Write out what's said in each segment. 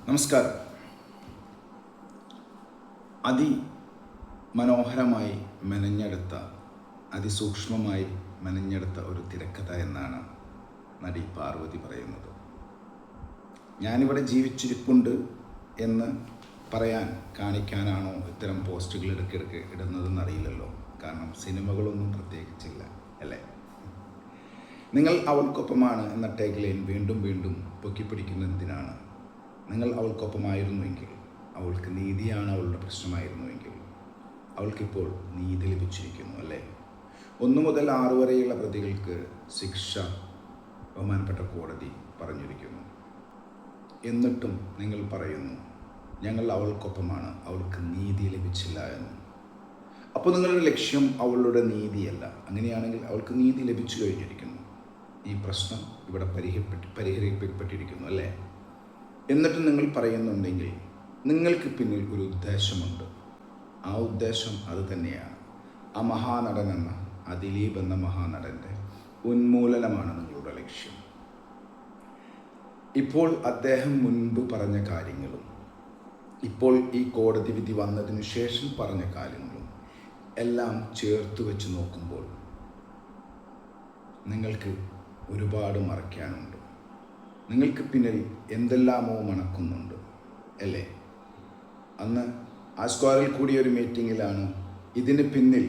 നമസ്കാരം. അതിമനോഹരമായി മെനഞ്ഞെടുത്ത, അതിസൂക്ഷ്മമായി മെനഞ്ഞെടുത്ത ഒരു തിരക്കഥ എന്നാണ് നടി പാർവതി പറയുന്നത്. ഞാനിവിടെ ജീവിച്ചിരിപ്പുണ്ട് എന്ന് കാണിക്കാനാണോ ഇത്തരം പോസ്റ്റുകൾ ഇടയ്ക്കിടയ്ക്ക് ഇടുന്നതെന്ന് അറിയില്ലല്ലോ. കാരണം സിനിമകളൊന്നും പ്രത്യേകിച്ചില്ല അല്ലേ. നിങ്ങൾ അവൾക്കൊപ്പമാണ് എന്ന ടാഗ് ലൈൻ വീണ്ടും വീണ്ടും പൊക്കിപ്പിടിക്കുന്നതിനാണ്. നിങ്ങൾ അവൾക്കൊപ്പമായിരുന്നുവെങ്കിൽ, അവൾക്ക് നീതിയാണ് അവളുടെ പ്രശ്നമായിരുന്നുവെങ്കിൽ, അവൾക്കിപ്പോൾ നീതി ലഭിച്ചിരിക്കുന്നു അല്ലേ. 1 മുതൽ 6 വരെയുള്ള പ്രതികൾക്ക് ശിക്ഷ ബഹുമാനപ്പെട്ട കോടതി പറഞ്ഞിരിക്കുന്നു. എന്നിട്ടും നിങ്ങൾ പറയുന്നു ഞങ്ങൾ അവൾക്കൊപ്പമാണ്, അവൾക്ക് നീതി ലഭിച്ചില്ല എന്ന്. അപ്പോൾ നിങ്ങളുടെ ലക്ഷ്യം അവളുടെ നീതിയല്ല. അങ്ങനെയാണെങ്കിൽ അവൾക്ക് നീതി ലഭിച്ചു കഴിഞ്ഞിരിക്കുന്നു. ഈ പ്രശ്നം ഇവിടെ പരിഹരിക്കപ്പെട്ടിരിക്കുന്നു അല്ലേ. എന്നിട്ട് നിങ്ങൾ പറയുന്നുണ്ടെങ്കിൽ നിങ്ങൾക്ക് പിന്നിൽ ഒരു ഉദ്ദേശമുണ്ട്. ആ ഉദ്ദേശം അത് തന്നെയാണ്. ആ മഹാനടൻ ആ ദിലീപ് എന്ന മഹാനടൻ്റെ ഉന്മൂലനമാണ് നിങ്ങളുടെ ലക്ഷ്യം. ഇപ്പോൾ അദ്ദേഹം മുൻപ് പറഞ്ഞ കാര്യങ്ങളും ഇപ്പോൾ ഈ കോടതി വിധി വന്നതിന് ശേഷം പറഞ്ഞ കാര്യങ്ങളും എല്ലാം ചേർത്ത് വെച്ച് നോക്കുമ്പോൾ നിങ്ങൾക്ക് ഒരുപാട് മറയ്ക്കാനുണ്ട്. നിങ്ങൾക്ക് പിന്നിൽ എന്തെല്ലാമോ മണക്കുന്നുണ്ട് അല്ലേ. അന്ന് ആ സ്ക്വയറിൽ കൂടിയ ഒരു മീറ്റിങ്ങിലാണ് ഇതിന് പിന്നിൽ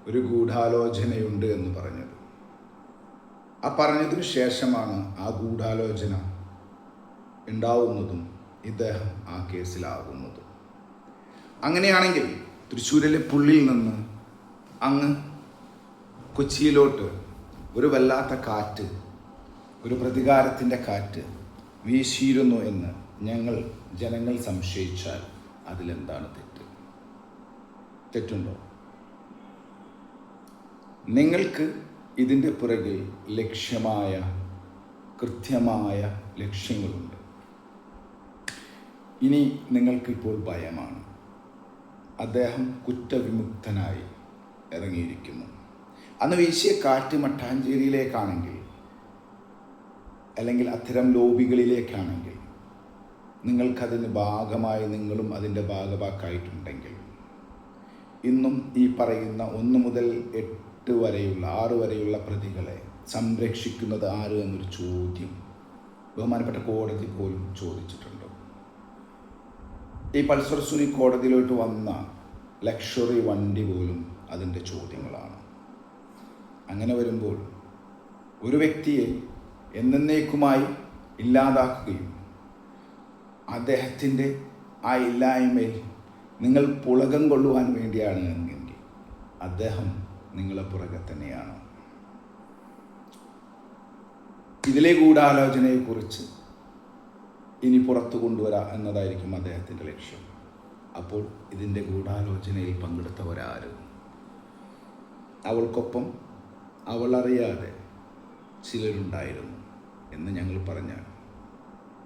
ഒരു ഗൂഢാലോചനയുണ്ട് എന്ന് പറഞ്ഞത്. ആ പറഞ്ഞതിന് ശേഷമാണ് ആ ഗൂഢാലോചന ഉണ്ടാവുന്നതും ഇദ്ദേഹം ആ കേസിലാകുന്നതും. അങ്ങനെയാണെങ്കിൽ തൃശ്ശൂരിലെ പുള്ളിൽ നിന്ന് അങ്ങ് കൊച്ചിയിലോട്ട് ഒരു വല്ലാത്ത കാറ്റ്, ഒരു പ്രതികാരത്തിൻ്റെ കാറ്റ് വീശിയിരുന്നു എന്ന് ജനങ്ങൾ സംശയിച്ചാൽ അതിലെന്താണ് തെറ്റുണ്ടോ? നിങ്ങൾക്ക് ഇതിൻ്റെ പുറകിൽ കൃത്യമായ ലക്ഷ്യങ്ങളുണ്ട്. ഇനി നിങ്ങൾക്കിപ്പോൾ ഭയമാണ്. അദ്ദേഹം കുറ്റവിമുക്തനായി ഇറങ്ങിയിരിക്കുന്നു. അന്ന് വീശിയ കാറ്റ് മട്ടാഞ്ചേരിയിലേക്കാണെങ്കിൽ, അല്ലെങ്കിൽ അത്തരം ലോബികളിലേക്കാണെങ്കിൽ, നിങ്ങൾക്കതിന് ഭാഗമായി നിങ്ങളും അതിൻ്റെ ഭാഗമാക്കായിട്ടുണ്ടെങ്കിൽ, ഇന്നും ഈ പറയുന്ന 1 മുതൽ 8 വരെയുള്ള 6 വരെയുള്ള പ്രതികളെ സംരക്ഷിക്കുന്നത് ആര് എന്നൊരു ചോദ്യം ബഹുമാനപ്പെട്ട കോടതി പോലും ചോദിച്ചിട്ടുണ്ട്. ഈ പൾസർ സുനി കോടതിയിലോട്ട് വന്ന ലക്ഷറി വണ്ടി പോലും അതിൻ്റെ ചോദ്യങ്ങളാണ്. അങ്ങനെ വരുമ്പോൾ ഒരു വ്യക്തിയെ എന്നേക്കുമായി ഇല്ലാതാക്കുകയും അദ്ദേഹത്തിൻ്റെ ആ ഇല്ലായ്മയിൽ നിങ്ങൾ പുളകം കൊള്ളുവാൻ വേണ്ടിയാണ് എങ്കിൽ അദ്ദേഹം നിങ്ങളെ പുറകെ തന്നെയാണ്. ഇതിലെ ഗൂഢാലോചനയെക്കുറിച്ച് ഇനി പുറത്തു കൊണ്ടുവരാം എന്നതായിരിക്കും അദ്ദേഹത്തിൻ്റെ ലക്ഷ്യം. അപ്പോൾ ഇതിൻ്റെ ഗൂഢാലോചനയിൽ പങ്കെടുത്തവരാര്? അവൾക്കൊപ്പം അവളറിയാതെ ചിലരുണ്ടായിരുന്നു എന്ന് ഞങ്ങൾ പറഞ്ഞാൽ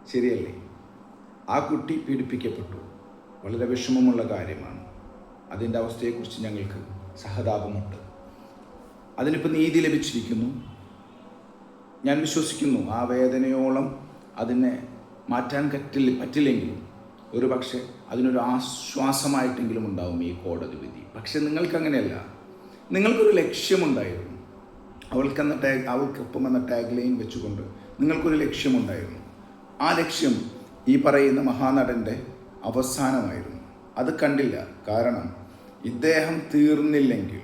ശരിയല്ലേ? ആ കുട്ടി പീഡിപ്പിക്കപ്പെട്ടു. വളരെ വിഷമമുള്ള കാര്യമാണ്. അതിൻ്റെ അവസ്ഥയെക്കുറിച്ച് ഞങ്ങൾക്ക് സഹതാപമുണ്ട്. അതിനിപ്പോൾ നീതി ലഭിച്ചിരിക്കുന്നു. ഞാൻ വിശ്വസിക്കുന്നു ആ വേദനയോളം അതിനെ മാറ്റാൻ പറ്റില്ലെങ്കിലും ഒരു പക്ഷേ അതിനൊരു ആശ്വാസമായിട്ടെങ്കിലും ഉണ്ടാവും ഈ കോടതി വിധി. പക്ഷെ നിങ്ങൾക്കങ്ങനെയല്ല. നിങ്ങൾക്കൊരു ലക്ഷ്യമുണ്ടായിരുന്നു. അവൾക്കൊപ്പം എന്ന ടാഗ് ലൈൻ വെച്ചുകൊണ്ട് നിങ്ങൾക്കൊരു ലക്ഷ്യമുണ്ടായിരുന്നു. ആ ലക്ഷ്യം ഈ പറയുന്ന മഹാനടൻ്റെ അവസാനമായിരുന്നു. അത് കണ്ടില്ല. കാരണം ഇദ്ദേഹം തീർന്നില്ലെങ്കിൽ,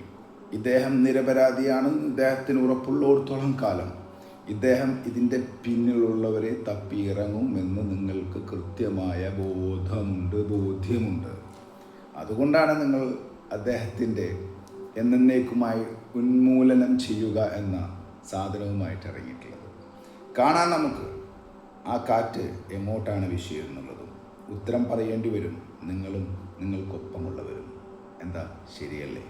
ഇദ്ദേഹം നിരപരാധിയാണ് ഇദ്ദേഹത്തിന് ഉറപ്പുള്ളിടത്തോളം കാലം ഇദ്ദേഹം ഇതിൻ്റെ പിന്നിലുള്ളവരെ തപ്പിയിറങ്ങുമെന്ന് നിങ്ങൾക്ക് കൃത്യമായ ബോധ്യമുണ്ട്. അതുകൊണ്ടാണ് നിങ്ങൾ അദ്ദേഹത്തിൻ്റെ എന്നേക്കുമായി ഉന്മൂലനം ചെയ്യുക എന്ന സാധനവുമായിട്ട് ഇറങ്ങിയിട്ടുള്ളത്. കാണാൻ നമുക്ക് ആ കാറ്റ് എങ്ങോട്ടാണ് വീശിയിരുന്നുള്ളതും ഉത്തരം പറയേണ്ടി വരും നിങ്ങളും നിങ്ങൾക്കൊപ്പമുള്ളവരും. എന്താ ശരിയല്ലേ?